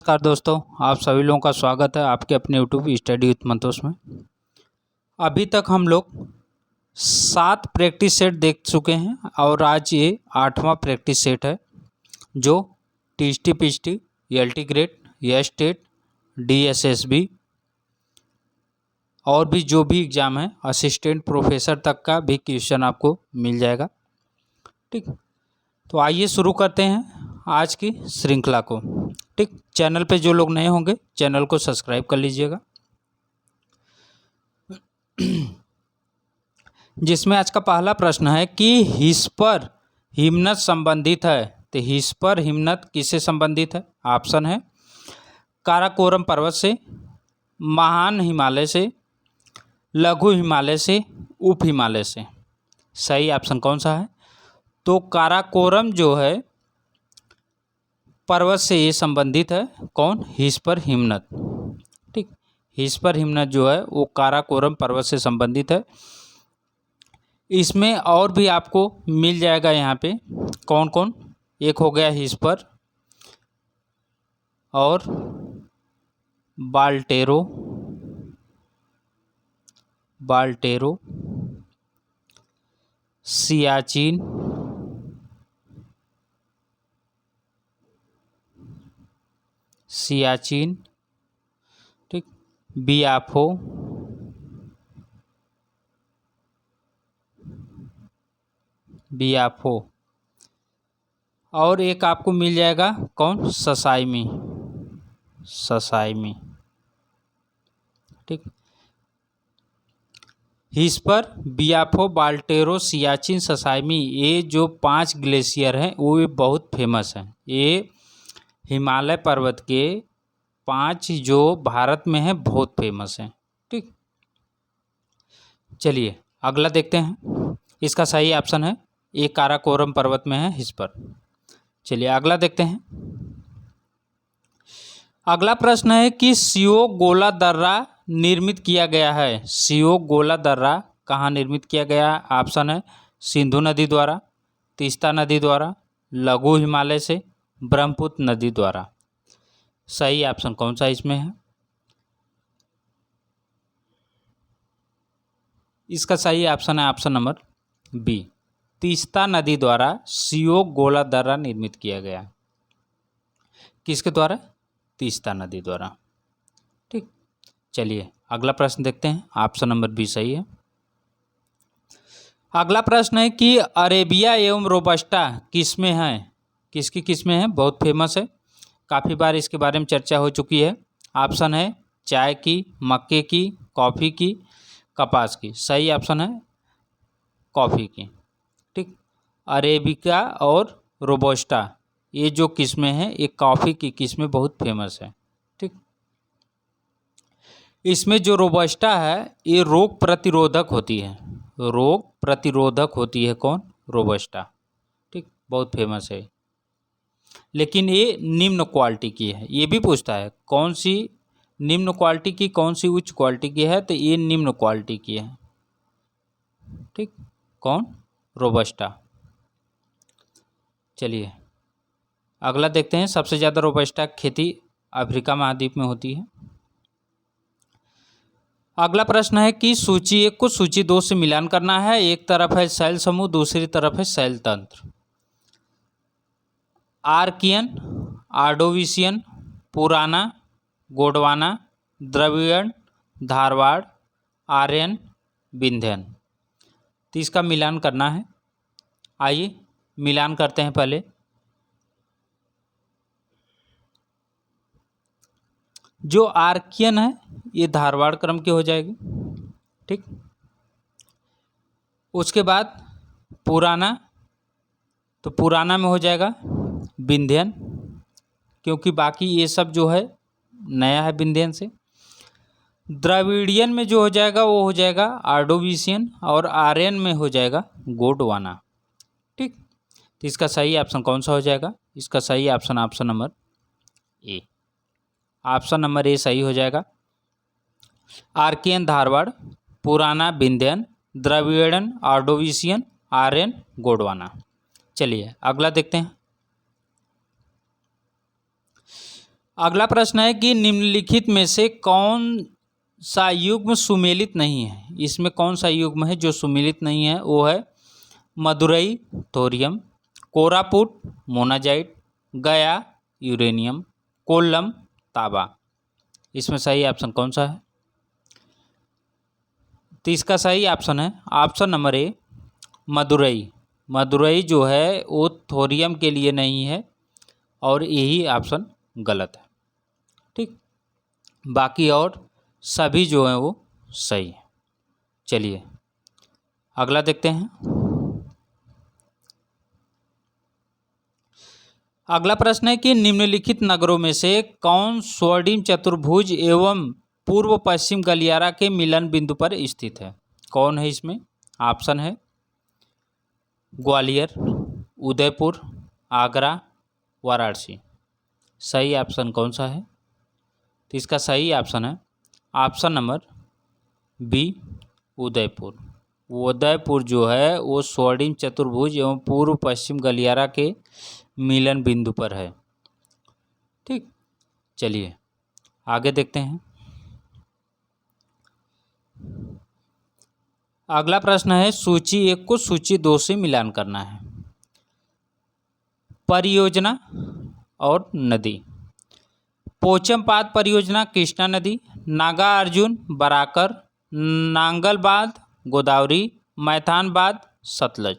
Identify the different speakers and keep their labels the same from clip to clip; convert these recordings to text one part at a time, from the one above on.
Speaker 1: नमस्कार दोस्तों, आप सभी लोगों का स्वागत है आपके अपने यूट्यूब स्टडी विथ मंतोष में। अभी तक हम लोग 7 प्रैक्टिस सेट देख चुके हैं और आज ये 8वां प्रैक्टिस सेट है जो TST PHT, LT grade, S TET, DSSB और भी जो भी एग्ज़ाम है असिस्टेंट प्रोफेसर तक का भी क्वेश्चन आपको मिल जाएगा। ठीक, तो आइए शुरू करते हैं आज की श्रृंखला को। ठीक, चैनल पे जो लोग नए होंगे चैनल को सब्सक्राइब कर लीजिएगा। जिसमें आज का पहला प्रश्न है कि हिस पर हिमनद संबंधित है, तो हिस पर हिमनद किससे संबंधित है? ऑप्शन है काराकोरम पर्वत से, महान हिमालय से, लघु हिमालय से, उप हिमालय से। सही ऑप्शन कौन सा है? तो काराकोरम जो है पर्वत से ये संबंधित है। कौन? हिस पर हिमनद। ठीक, हिस पर हिमनद जो है वो काराकोरम पर्वत से संबंधित है। इसमें और भी आपको मिल जाएगा यहाँ पे कौन कौन। एक हो गया हिस पर और बाल्टेरो, सियाचिन, ठीक, बियाफो और एक आपको मिल जाएगा कौन? ससाइमी। ठीक, हिस पर, बियाफो, बाल्टेरो, सियाचिन, ससाइमी, ये जो 5 ग्लेशियर हैं वो ये बहुत फेमस हैं। ये हिमालय पर्वत के 5 जो भारत में हैं बहुत फेमस हैं। ठीक, चलिए अगला देखते हैं। इसका सही ऑप्शन है ये काराकोरम पर्वत में है हिस पर। चलिए अगला देखते हैं। अगला प्रश्न है कि सियोक गोला दर्रा निर्मित किया गया है। सियोक गोला दर्रा कहाँ निर्मित किया गया? ऑप्शन है सिंधु नदी द्वारा, तीस्ता नदी द्वारा, लघु हिमालय से, ब्रह्मपुत्र नदी द्वारा। सही ऑप्शन कौन सा इसमें है? इसका सही ऑप्शन है ऑप्शन नंबर बी, तीस्ता नदी द्वारा सियोक गोला दर्रा निर्मित किया गया। किसके द्वारा? तीस्ता नदी द्वारा। ठीक, चलिए अगला प्रश्न देखते हैं। ऑप्शन नंबर बी सही है। अगला प्रश्न है कि अरेबिया एवं रोबस्टा किसमें है? किसकी किसमें है? बहुत फेमस है, काफ़ी बार इसके बारे में चर्चा हो चुकी है। ऑप्शन है चाय की, मक्के की, कॉफ़ी की, कपास की। सही ऑप्शन है कॉफ़ी की। ठीक, अरेबिका और रोबस्टा ये जो किस्में हैं ये कॉफ़ी की किस्में बहुत फेमस है। ठीक, इसमें जो रोबस्टा है ये रोग प्रतिरोधक होती है। रोग प्रतिरोधक होती है कौन? रोबस्टा। ठीक, बहुत फेमस है, लेकिन ये निम्न क्वालिटी की है। ये भी पूछता है कौन सी निम्न क्वालिटी की, कौन सी उच्च क्वालिटी की है, तो ये निम्न क्वालिटी की है। ठीक, कौन? रोबस्टा। चलिए अगला देखते हैं। सबसे ज़्यादा रोबस्टा खेती अफ्रीका महाद्वीप में होती है। अगला प्रश्न है कि सूची 1 को सूची 2 से मिलान करना है। एक तरफ है शैल समूह, दूसरी तरफ है शैल तंत्र। आर्कियन, आर्डोविशियन, पुराना, गोंडवाना, द्रविड़, धारवाड़, आर्यन, विंध्यन। तो इसका मिलान करना है। आइए मिलान करते हैं। पहले जो आर्कियन है ये धारवाड़ क्रम की हो जाएगी। ठीक, उसके बाद पुराना, तो पुराना में हो जाएगा विंध्यन, क्योंकि बाकी ये सब जो है नया है विंध्यन से। द्रविडियन में जो हो जाएगा वो हो जाएगा आर्डोविशियन, और आर्यन में हो जाएगा गोंडवाना। ठीक, तो इसका सही ऑप्शन कौन सा हो जाएगा? इसका सही option option number A. Option number A सही हो जाएगा। आर्कियन धारवाड़, पुराना विंध्यन, द्रविड़न आर्डोविशियन, आर्यन गोंडवाना। चलिए अगला देखते हैं। अगला प्रश्न है कि निम्नलिखित में से कौन सा युग्म सुमेलित नहीं है। इसमें कौन सा युग्म है जो सुमेलित नहीं है? वो है मदुरई थोरियम, कोरापुट मोनाजाइट, गया यूरेनियम, कोल्लम तांबा। इसमें सही ऑप्शन कौन सा है? तो इसका सही ऑप्शन है option number A Madurai. Madurai जो है वो थोरियम के लिए नहीं है और यही ऑप्शन गलत है। ठीक, बाकी और सभी जो हैं वो सही है। चलिए अगला देखते हैं। अगला प्रश्न है कि निम्नलिखित नगरों में से कौन स्वर्णिम चतुर्भुज एवं पूर्व पश्चिम गलियारा के मिलन बिंदु पर स्थित है? कौन है इसमें? ऑप्शन है ग्वालियर, उदयपुर, आगरा, वाराणसी। सही ऑप्शन कौन सा है? तो इसका सही ऑप्शन है option number B Udaipur. Udaipur जो है वो स्वर्णिम चतुर्भुज एवं पूर्व पश्चिम गलियारा के मिलन बिंदु पर है। ठीक, चलिए आगे देखते हैं। अगला प्रश्न है सूची 1 को सूची 2 से मिलान करना है। परियोजना और नदी। पोचमपाद परियोजना कृष्णा नदी, नागार्जुन बराकर, नांगलबाद गोदावरी, मैथानबाद सतलज।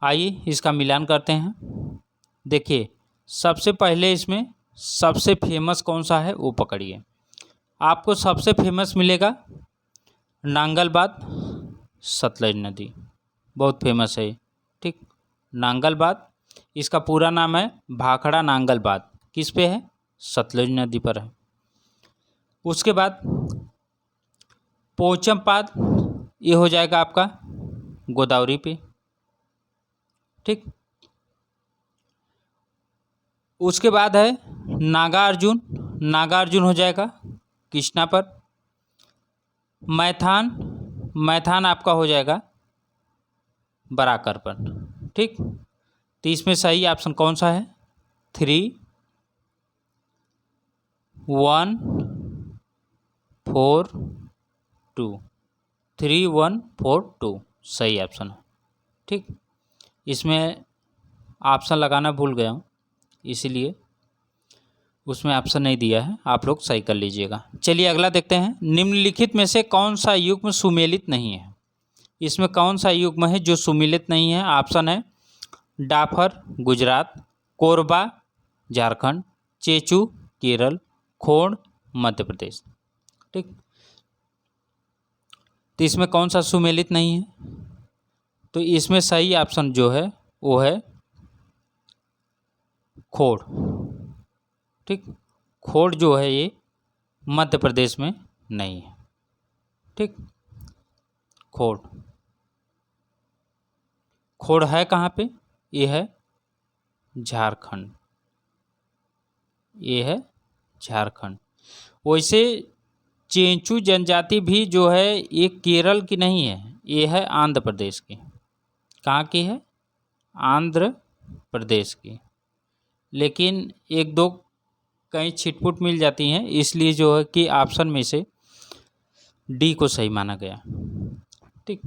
Speaker 1: आइए इसका मिलान करते हैं। देखिए सबसे पहले इसमें सबसे फेमस कौन सा है वो पकड़िए। आपको सबसे फेमस मिलेगा नांगलबाद सतलज नदी, बहुत फेमस है। ठीक, नांगलबाद, इसका पूरा नाम है भाखड़ा नांगलबाद। किस पे है? सतलज नदी पर है। उसके बाद पोचमपाद, ये हो जाएगा आपका गोदावरी पे। ठीक, उसके बाद है नागार्जुन, नागार्जुन हो जाएगा कृष्णा पर। मैथान, मैथान आपका हो जाएगा बराकर पर। ठीक, तो इसमें सही ऑप्शन कौन सा है? 3, 1, 4, 2। 3, 1, 4, 2 सही ऑप्शन है। ठीक, इसमें ऑप्शन लगाना भूल गया हूँ इसीलिए उसमें ऑप्शन नहीं दिया है, आप लोग सही कर लीजिएगा। चलिए अगला देखते हैं। निम्नलिखित में से कौन सा युग्म सुमेलित नहीं है? इसमें कौन सा युग्म है जो सुमेलित नहीं है? ऑप्शन है डाफर गुजरात, कोरबा झारखंड, चेचू केरल, खोड़ मध्य प्रदेश। ठीक, तो इसमें कौन सा सुमेलित नहीं है? तो इसमें सही ऑप्शन जो है वो है खोड़। ठीक, खोड़ जो है ये मध्य प्रदेश में नहीं है। ठीक, खोड़, खोड़ है कहाँ पे? ये है झारखंड, ये है झारखंड। वैसे चेंचू जनजाति भी जो है ये केरल की नहीं है, ये है आंध्र प्रदेश की। कहाँ की है? आंध्र प्रदेश की। लेकिन एक दो कहीं छिटपुट मिल जाती हैं, इसलिए जो है कि ऑप्शन में से डी को सही माना गया। ठीक,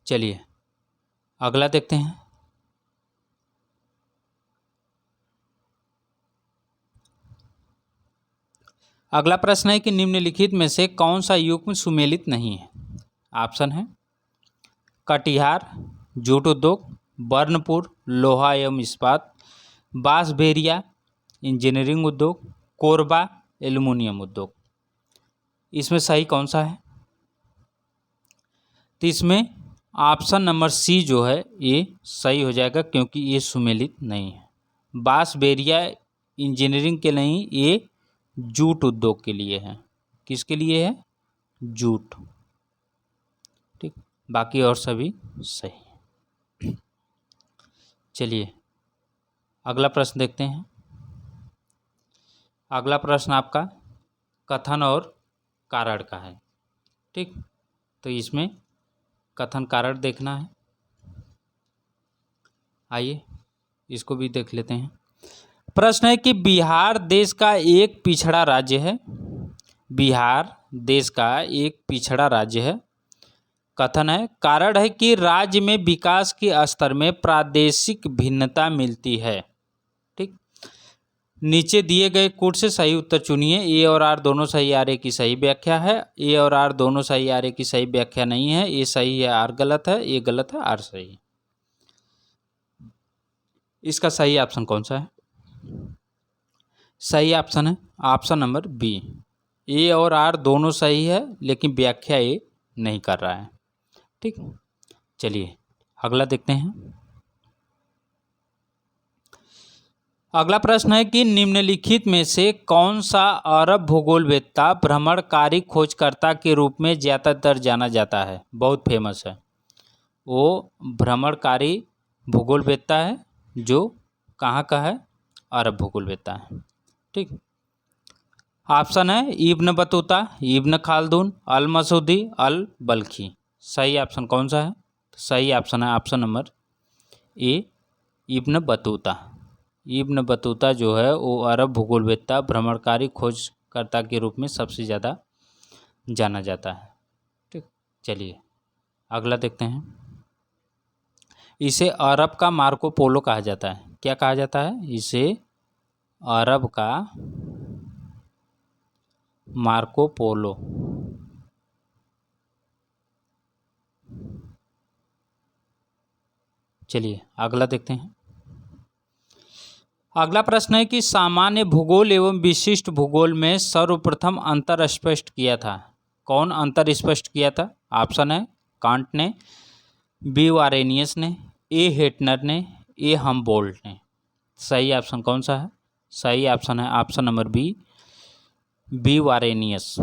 Speaker 1: चलिए अगला देखते हैं। अगला प्रश्न है कि निम्नलिखित में से कौन सा युग्म सुमेलित नहीं है? ऑप्शन है कटिहार जूट उद्योग, बर्नपुर लोहा एवं इस्पात, बांसबेरिया इंजीनियरिंग उद्योग, कोरबा एल्युमिनियम उद्योग। इसमें सही कौन सा है? तो इसमें ऑप्शन नंबर सी जो है ये सही हो जाएगा क्योंकि ये सुमेलित नहीं है। बांसबेरिया इंजीनियरिंग के नहीं, ये जूट उद्योग के लिए है। किसके लिए है? जूट। ठीक, बाकी और सभी सही। चलिए अगला प्रश्न देखते हैं। अगला प्रश्न आपका कथन और कारण का है। ठीक, तो इसमें कथन कारण देखना है। आइए इसको भी देख लेते हैं। प्रश्न है कि बिहार देश का एक पिछड़ा राज्य है। बिहार देश का एक पिछड़ा राज्य है। कथन है, कारण है कि राज्य में विकास के स्तर में प्रादेशिक भिन्नता मिलती है। ठीक, नीचे दिए गए कोड से सही उत्तर चुनिए। ए और आर दोनों सही, आर ए की सही व्याख्या है। ए और आर दोनों सही, आर ए की सही व्याख्या नहीं है। ए सही है, आर गलत है। ए गलत है, आर सही है। इसका सही ऑप्शन कौन सा है? सही ऑप्शन है ऑप्शन नंबर बी। ए और आर दोनों सही है, लेकिन व्याख्या ए नहीं कर रहा है। ठीक, चलिए अगला देखते हैं। अगला प्रश्न है कि निम्नलिखित में से कौन सा अरब भूगोलवेत्ता भ्रमणकारी खोजकर्ता के रूप में ज़्यादातर जाना जाता है? बहुत फेमस है वो भ्रमणकारी भूगोलवेत्ता है जो कहाँ का है? अरब भूगोलवेत्ता है। ठीक, ऑप्शन है इब्न बतूता, इब्न खालदून, अल मसूदी, अल बल्खी। सही ऑप्शन कौन सा है? सही ऑप्शन है option number A, Ibn Battuta. Ibn Battuta जो है वो अरब भूगोलवेत्ता भ्रमणकारी खोजकर्ता के रूप में सबसे ज़्यादा जाना जाता है। ठीक, चलिए अगला देखते हैं। इसे अरब का मार्को पोलो कहा जाता है। क्या कहा जाता है? इसे अरब का मार्को पोलो। चलिए अगला देखते हैं। अगला प्रश्न है कि सामान्य भूगोल एवं विशिष्ट भूगोल में सर्वप्रथम अंतर स्पष्ट किया था। कौन अंतर स्पष्ट किया था? ऑप्शन है कांट ने, बी वारेनियस ने, ए हेटनर ने, ए हमबोल्ट ने। सही ऑप्शन कौन सा है? सही ऑप्शन है ऑप्शन नंबर बी, बी वारेनियस।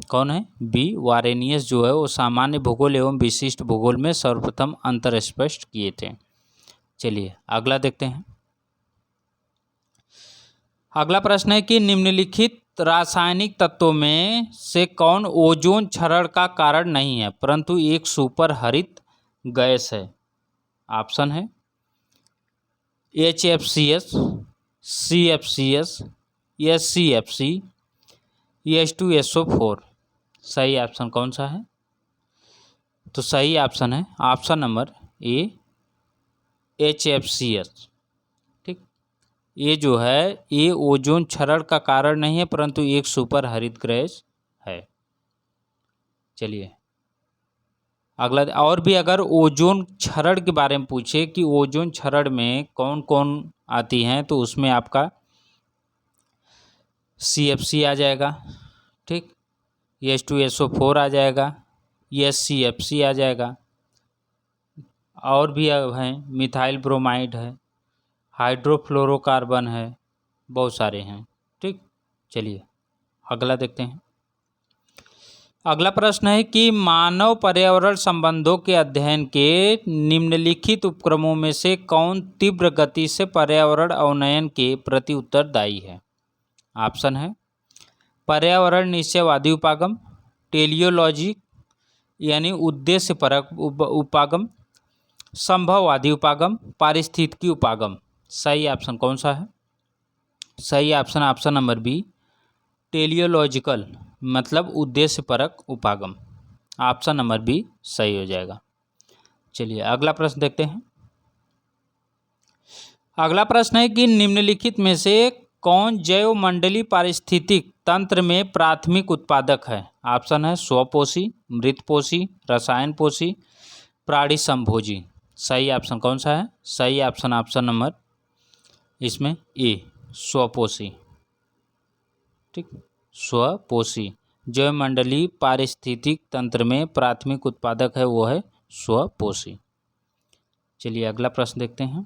Speaker 1: कौन है? बी वारेनियस जो है वो सामान्य भूगोल एवं विशिष्ट भूगोल में सर्वप्रथम अंतर स्पष्ट किए थे। चलिए अगला देखते हैं। अगला प्रश्न है कि निम्नलिखित रासायनिक तत्वों में से कौन ओजोन क्षरण का कारण नहीं है परंतु एक सुपर हरित गैस है? ऑप्शन है HFCS, CFCS, SCFC, H2SO4। सही ऑप्शन कौन सा है? तो सही ऑप्शन है ऑप्शन नंबर ए, HFCS। ठीक, ये जो है ये ओजोन क्षरण का कारण नहीं है परंतु एक सुपर हरित गैस है। चलिए अगला, और भी अगर ओजोन क्षरण के बारे में पूछे कि ओजोन क्षरण में कौन कौन आती हैं तो उसमें आपका CFC आ जाएगा। ठीक, H2SO4 आ जाएगा, SCFC आ जाएगा, और भी हैं, मिथाइल ब्रोमाइड है, हाइड्रोफ्लोरोकार्बन है, बहुत सारे हैं। ठीक, चलिए अगला देखते हैं। अगला प्रश्न है कि मानव पर्यावरण संबंधों के अध्ययन के निम्नलिखित उपक्रमों में से कौन तीव्र गति से पर्यावरण अवनयन के प्रति उत्तरदायी है? ऑप्शन है पर्यावरण निश्चयवादी उपागम, टेलियोलॉजी यानी उद्देश्यपरक उपागम, संभववादी उपागम, पारिस्थितिकी उपागम। सही ऑप्शन कौन सा है? सही option option number B, teleological मतलब उद्देश्यपरक उपागम। ऑप्शन नंबर बी सही हो जाएगा। चलिए अगला प्रश्न देखते हैं। अगला प्रश्न है कि निम्नलिखित में से कौन जैवमंडलीय पारिस्थितिक तंत्र में प्राथमिक उत्पादक है? ऑप्शन है स्वपोषी, मृतपोषी, रसायन पोषी, प्राणी संभोजी। सही ऑप्शन कौन सा है? सही ऑप्शन ऑप्शन नंबर इसमें ए, स्वपोषी। ठीक, स्वपोषी जैवमंडलीय पारिस्थितिक तंत्र में प्राथमिक उत्पादक है वो है स्वपोषी। चलिए अगला प्रश्न देखते हैं।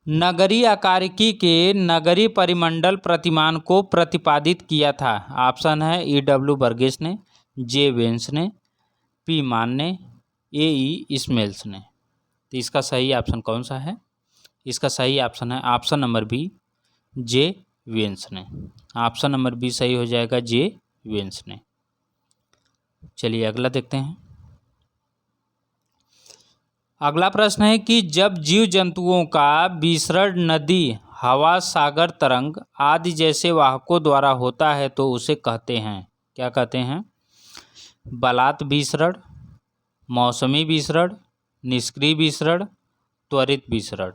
Speaker 1: नगरीय आकारिकी के नगरीय परिमंडल प्रतिमान को प्रतिपादित किया था। ऑप्शन है E.W. बर्गेस ने, जे वेंस ने, पी मान ने, E. स्मेल्स ने। तो इसका सही ऑप्शन कौन सा है? इसका सही ऑप्शन है ऑप्शन नंबर बी, जे वेंस ने। ऑप्शन नंबर बी सही हो जाएगा, जे वेंस ने। चलिए अगला देखते हैं। अगला प्रश्न है कि जब जीव जंतुओं का विसरण नदी, हवा, सागर, तरंग आदि जैसे वाहकों द्वारा होता है तो उसे कहते हैं, क्या कहते हैं? बलात् विसरण, मौसमी विसरण, निष्क्रिय विसरण, त्वरित विसरण।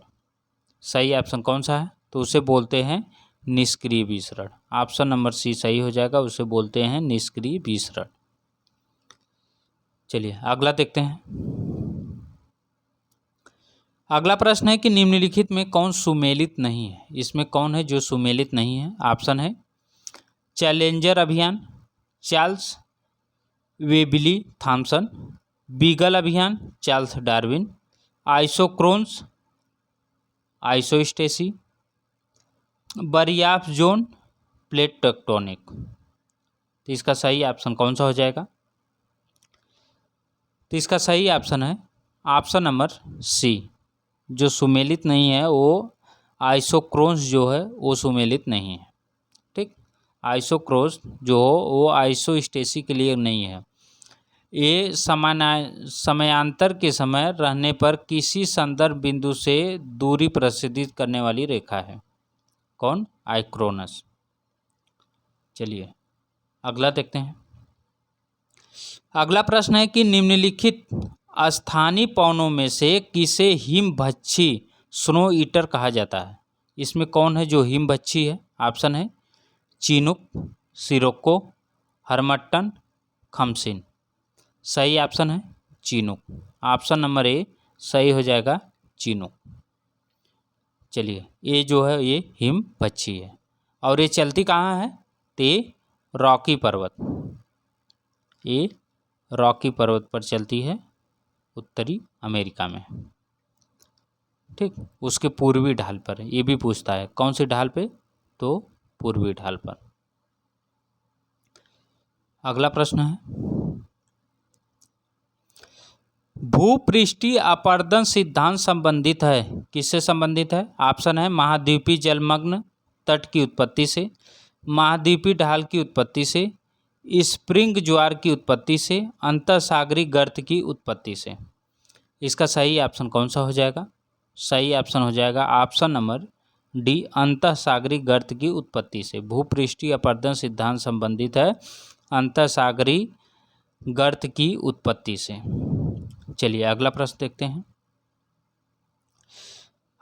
Speaker 1: सही ऑप्शन कौन सा है? तो उसे बोलते हैं निष्क्रिय विसरण। ऑप्शन नंबर सी सही हो जाएगा, उसे बोलते हैं निष्क्रिय विसरण। चलिए अगला देखते हैं। अगला प्रश्न है कि निम्नलिखित में कौन सुमेलित नहीं है? इसमें कौन है जो सुमेलित नहीं है? ऑप्शन है चैलेंजर अभियान, चार्ल्स वेबली थॉमसन, बीगल अभियान, Charles Darwin, isochrones, isostasy, Benioff zone, plate tectonic. तो इसका सही ऑप्शन कौन सा हो जाएगा? तो इसका सही ऑप्शन है ऑप्शन नंबर सी। जो सुमेलित नहीं है वो आइसोक्रोन्स जो है वो सुमेलित नहीं है। ठीक, आइसोक्रोन्स जो हो वो आइसोस्टेसी के लिए नहीं है। ये समयांतर के समय रहने पर किसी संदर्भ बिंदु से दूरी प्रदर्शित करने वाली रेखा है। कौन? आइक्रोनस। चलिए अगला देखते हैं। अगला प्रश्न है कि निम्नलिखित स्थानीय पवनों में से किसे हिमभक्षी स्नो ईटर कहा जाता है? इसमें कौन है जो हिमभक्षी है? ऑप्शन है चीनुक, सिरोको, हरमट्टन, खमसिन। सही ऑप्शन है चीनुक। ऑप्शन नंबर ए सही हो जाएगा चीनुक। चलिए ये जो है ये हिमभक्षी है और ये चलती कहाँ है? तो ये रॉकी पर्वत, ये रॉकी पर्वत पर चलती है उत्तरी अमेरिका में। ठीक, उसके पूर्वी ढाल पर। ये भी पूछता है कौन सी ढाल पे? तो पूर्वी ढाल पर। अगला प्रश्न है भूपृष्ठीय अपरदन सिद्धांत संबंधित है, किससे संबंधित है? ऑप्शन है महाद्वीपीय जलमग्न तट की उत्पत्ति से, महाद्वीपीय ढाल की उत्पत्ति से, स्प्रिंग ज्वार की उत्पत्ति से, अंतःसागरीय गर्त की उत्पत्ति से। इसका सही ऑप्शन कौन सा हो जाएगा? सही ऑप्शन हो जाएगा ऑप्शन नंबर डी, अंतःसागरीय गर्त की उत्पत्ति से। भूपृष्ठीय अपरदन सिद्धांत संबंधित है अंतःसागरीय गर्त की उत्पत्ति से। चलिए अगला प्रश्न देखते हैं।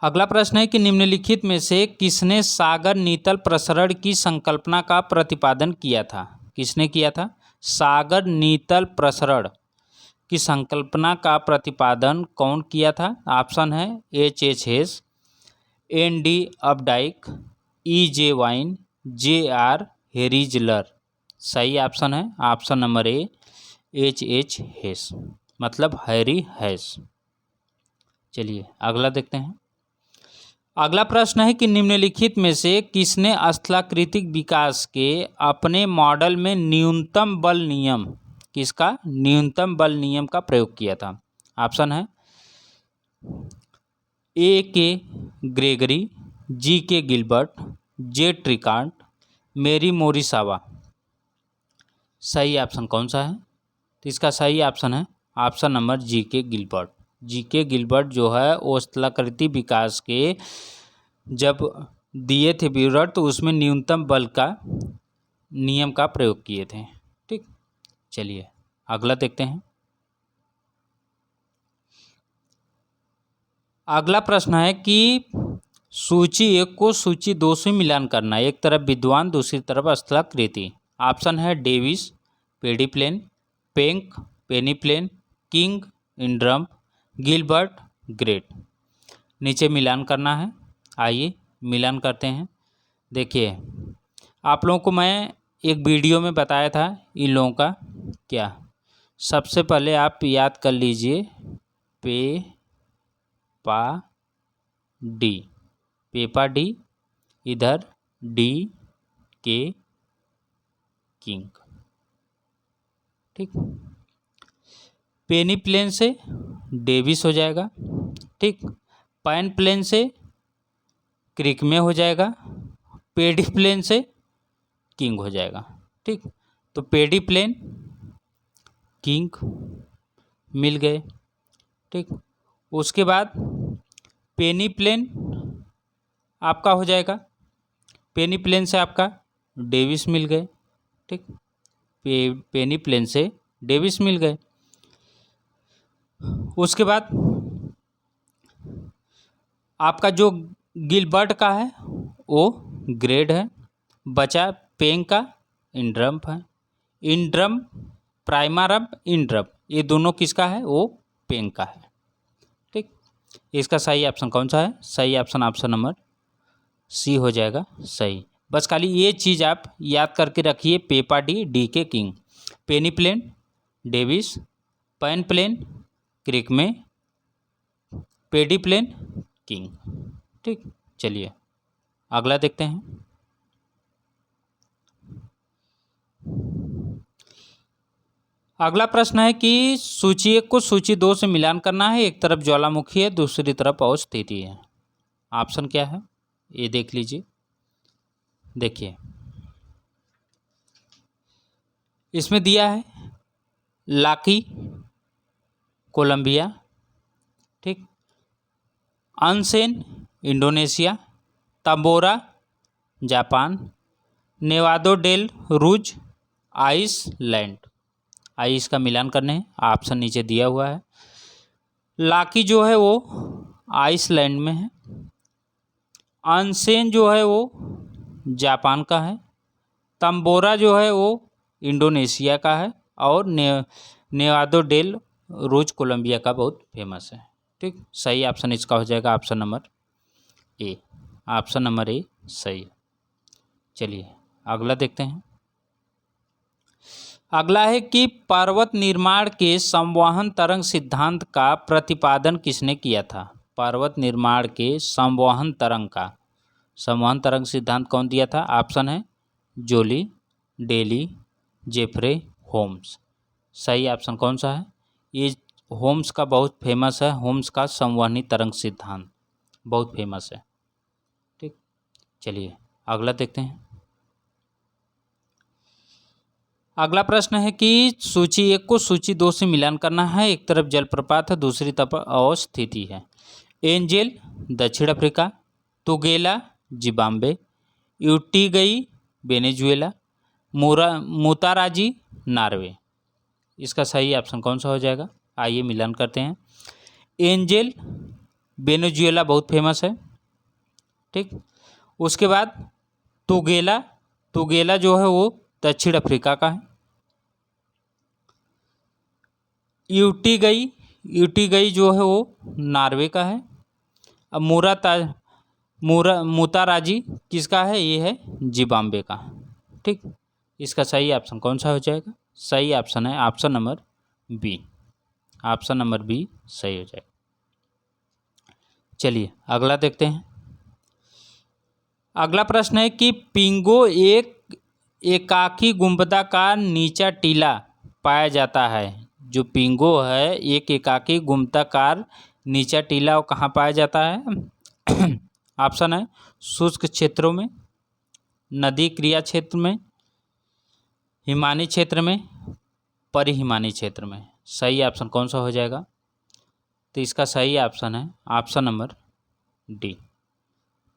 Speaker 1: अगला प्रश्न है कि निम्नलिखित में से किसने सागर नीतल प्रसरण की संकल्पना का प्रतिपादन किया था? किसने किया था? सागर नीतल प्रसरण की संकल्पना का प्रतिपादन कौन किया था? ऑप्शन है H.H. हेस, N.D. अपडाइक, E.J. Wine, J.R. हेरिजलर। सही ऑप्शन है ऑप्शन नंबर ए H.H. हेस, मतलब हैरी हेस। चलिए अगला देखते हैं। अगला प्रश्न है कि निम्नलिखित में से किसने स्थलाकृतिक विकास के अपने मॉडल में न्यूनतम बल नियम, किसका न्यूनतम बल नियम का प्रयोग किया था? ऑप्शन है A.K. Gregory, G.K. Gilbert, J. ट्रिकांट, मेरी मोरिसावा। सही ऑप्शन कौन सा है? तो इसका सही ऑप्शन है option number G.K. Gilbert. G.K. Gilbert जो है वो स्थलाकृतिक विकास के जब दिए थे विवरण तो उसमें न्यूनतम बल का नियम का प्रयोग किए थे। ठीक, चलिए अगला देखते हैं। अगला प्रश्न है कि सूची 1 को सूची 2 से मिलान करना, एक तरफ विद्वान दूसरी तरफ स्थलाकृति। ऑप्शन है Davis, pediplain, Penck, peneplain, King, इंड्रम, गिलबर्ट, ग्रेट। नीचे मिलान करना है, आइए मिलान करते हैं। देखिए आप लोगों को मैं एक वीडियो में बताया था इन लोगों का क्या। सबसे पहले आप याद कर लीजिए पे पा डी, पेपा डी, इधर डी के किंग। ठीक, पेनी प्लेन से डेविस हो जाएगा। ठीक, पैन प्लेन से क्रिक में हो जाएगा, पेडी प्लेन से किंग हो जाएगा। ठीक, तो पेडी प्लेन किंग मिल गए। ठीक, उसके बाद पेनी प्लेन आपका हो जाएगा, पेनी प्लेन से आपका डेविस मिल गए। ठीक, पेनी प्लेन से डेविस मिल गए। उसके बाद आपका जो गिलबर्ट का है वो ग्रेड है। बचा पेंग का इंड्रम्प है। इंड्रम प्राइमरम इंड्रम ये दोनों किसका है, वो पेंग का है। ठीक, इसका सही ऑप्शन कौन सा है? सही ऑप्शन नंबर सी हो जाएगा सही। बस खाली ये चीज़ आप याद करके रखिए, पेपा डी के किंग, पेनी प्लेन डेविस, पैन प्लेन क्रिक में, पेडी प्लेन किंग। ठीक, चलिए अगला देखते हैं। अगला प्रश्न है कि सूची 1 को सूची 2 से मिलान करना है। एक तरफ ज्वालामुखी है, दूसरी तरफ अवस्थिति है। ऑप्शन क्या है ये देख लीजिए। देखिए इसमें दिया है लाकी कोलंबिया, ठीक, अनसेन इंडोनेशिया, तंबोरा जापान, नेवादो डेल रूज आइसलैंड। आइए इसका मिलान करने हैं। ऑप्शन नीचे दिया हुआ है। लाकी जो है वो आइसलैंड में है, अनसेन जो है वो जापान का है, तंबोरा जो है वो इंडोनेशिया का है, और नेवादो डेल रूज कोलंबिया का बहुत फेमस है। ठीक, सही ऑप्शन इसका हो जाएगा option number A. Option number A सही है। चलिए अगला देखते हैं। अगला है कि पर्वत निर्माण के संवहन तरंग सिद्धांत का प्रतिपादन किसने किया था? पर्वत निर्माण के संवहन तरंग सिद्धांत कौन दिया था? ऑप्शन है जोली, डेली, जेफ्रे, होम्स। सही ऑप्शन कौन सा है? ये होम्स का बहुत फेमस है। होम्स का संवहनी तरंग सिद्धांत बहुत फेमस है। ठीक, चलिए अगला देखते हैं। अगला प्रश्न है कि सूची 1 को सूची 2 से मिलान करना है। एक तरफ जलप्रपात है, दूसरी तरफ अवस्थिति है। एंजेल दक्षिण अफ्रीका, तुगेला जिम्बाब्वे, यूटीगई वेनेजुएला, मुताराजी नॉर्वे। इसका सही ऑप्शन कौन सा हो जाएगा? आइए मिलान करते हैं। एंजेल वेनेजुएला बहुत फेमस है। ठीक, उसके बाद तुगेला जो है वो दक्षिण अफ्रीका का है। यूटीगई जो है वो नॉर्वे का है। अब मुताराजी किसका है? ये है जिम्बाब्वे का। ठीक, इसका सही ऑप्शन कौन सा हो जाएगा? सही ऑप्शन है option number B. Option number B सही हो जाएगा। चलिए अगला देखते हैं। अगला प्रश्न है कि पिंगो एक एकाकी गुंबदाकार नीचा टीला पाया जाता है। जो पिंगो है एक एकाकी गुंबदाकार नीचा टीला वो कहाँ पाया जाता है? ऑप्शन है शुष्क क्षेत्रों में, नदी क्रिया क्षेत्र में, हिमानी क्षेत्र में, परिहिमानी क्षेत्र में। सही ऑप्शन कौन सा हो जाएगा? तो इसका सही ऑप्शन है ऑप्शन नंबर डी।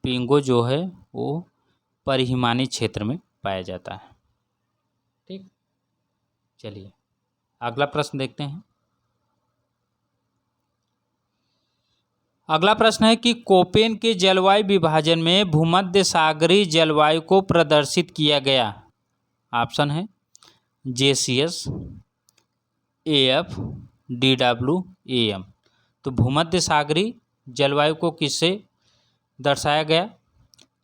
Speaker 1: पिंगो जो है वो परिहिमानी क्षेत्र में पाया जाता है। ठीक, चलिए अगला प्रश्न देखते हैं। अगला प्रश्न है कि कोपेन के जलवायु विभाजन में भूमध्य सागरीय जलवायु को प्रदर्शित किया गया। ऑप्शन है JCS, AF, DW, AM। तो भूमध्य सागरीय जलवायु को किससे दर्शाया गया?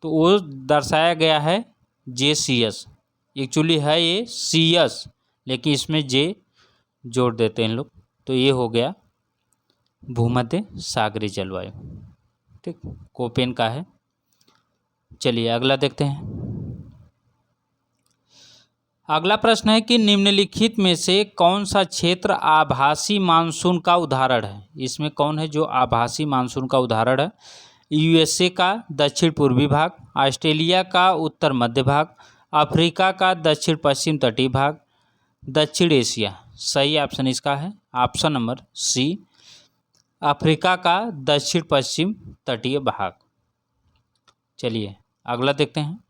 Speaker 1: तो वो दर्शाया गया है JCS। एक्चुअली है ये CS, लेकिन इसमें J जोड़ देते हैं लोग, तो ये हो गया भूमध्य सागरीय जलवायु। ठीक, कोपेन का है। चलिए अगला देखते हैं। अगला प्रश्न है कि निम्नलिखित में से कौन सा क्षेत्र आभासी मानसून का उदाहरण है? इसमें कौन है जो आभासी मानसून का उदाहरण है? USA का दक्षिण पूर्वी भाग, ऑस्ट्रेलिया का उत्तर मध्य भाग, अफ्रीका का दक्षिण पश्चिम तटीय भाग, दक्षिण एशिया। सही ऑप्शन इसका है ऑप्शन नंबर सी, अफ्रीका का दक्षिण पश्चिम तटीय भाग। चलिए अगला देखते हैं।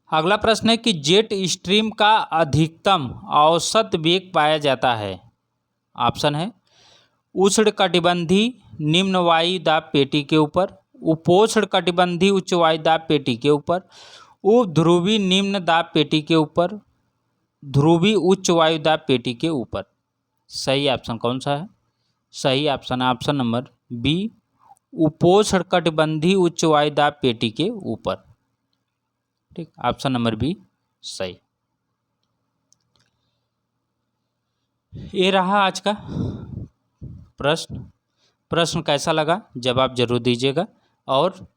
Speaker 1: अगला प्रश्न है कि जेट स्ट्रीम का अधिकतम औसत वेग पाया जाता है। ऑप्शन है उष्णकटिबंधीय निम्न वायु दाब पेटी के ऊपर, उपोष्णकटिबंधीय उच्च वायु दाब पेटी के ऊपर, उपध्रुवी निम्न दाब पेटी के ऊपर, ध्रुवी उच्च वायु दाब पेटी के ऊपर। सही ऑप्शन कौन सा है? सही ऑप्शन है ऑप्शन नंबर बी, उपोष्णकटिबंधीय उच्च वायु दाब पेटी के ऊपर। ठीक, ऑप्शन नंबर बी सही। ये रहा आज का प्रश्न कैसा लगा जवाब जरूर दीजिएगा, और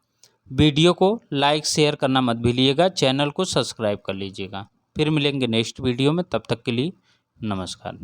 Speaker 1: वीडियो को लाइक शेयर करना मत भूलिएगा, चैनल को सब्सक्राइब कर लीजिएगा। फिर मिलेंगे नेक्स्ट वीडियो में, तब तक के लिए नमस्कार।